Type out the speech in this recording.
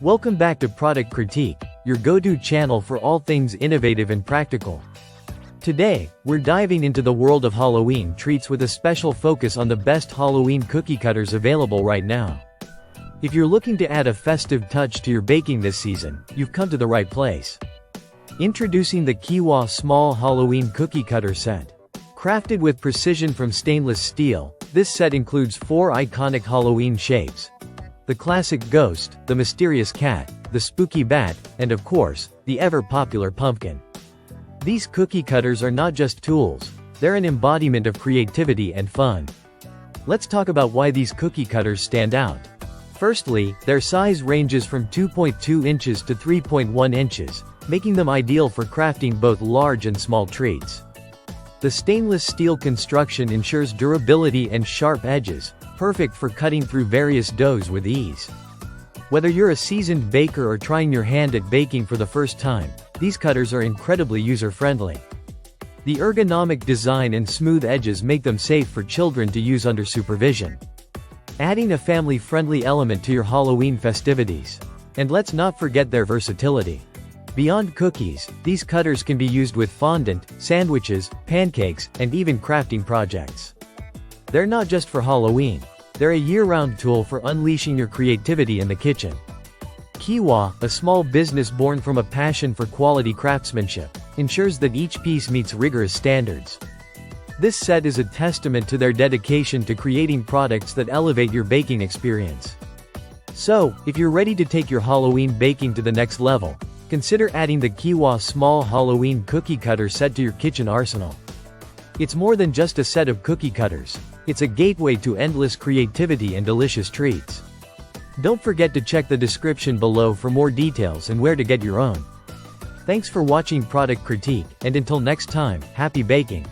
Welcome back to Product Critique, your go-to channel for all things innovative and practical. Today, we're diving into the world of Halloween treats with a special focus on the best Halloween cookie cutters available right now. If you're looking to add a festive touch to your baking this season, you've come to the right place. Introducing the Keewah Small Halloween Cookie Cutter Set. Crafted with precision from stainless steel, this set includes 4 iconic Halloween shapes: the classic ghost, the mysterious cat, the spooky bat, and of course, the ever-popular pumpkin. These cookie cutters are not just tools, they're an embodiment of creativity and fun. Let's talk about why these cookie cutters stand out. Firstly, their size ranges from 2.2 inches to 3.1 inches, making them ideal for crafting both large and small treats. The stainless steel construction ensures durability and sharp edges, perfect for cutting through various doughs with ease. Whether you're a seasoned baker or trying your hand at baking for the first time, these cutters are incredibly user-friendly. The ergonomic design and smooth edges make them safe for children to use under supervision, adding a family-friendly element to your Halloween festivities. And let's not forget their versatility. Beyond cookies, these cutters can be used with fondant, sandwiches, pancakes, and even crafting projects. They're not just for Halloween. They're a year-round tool for unleashing your creativity in the kitchen. Keewah, a small business born from a passion for quality craftsmanship, ensures that each piece meets rigorous standards. This set is a testament to their dedication to creating products that elevate your baking experience. So, if you're ready to take your Halloween baking to the next level, consider adding the Keewah Small Halloween Cookie Cutter Set to your kitchen arsenal. It's more than just a set of cookie cutters. It's a gateway to endless creativity and delicious treats. Don't forget to check the description below for more details and where to get your own. Thanks for watching Product Critique, and until next time, happy baking!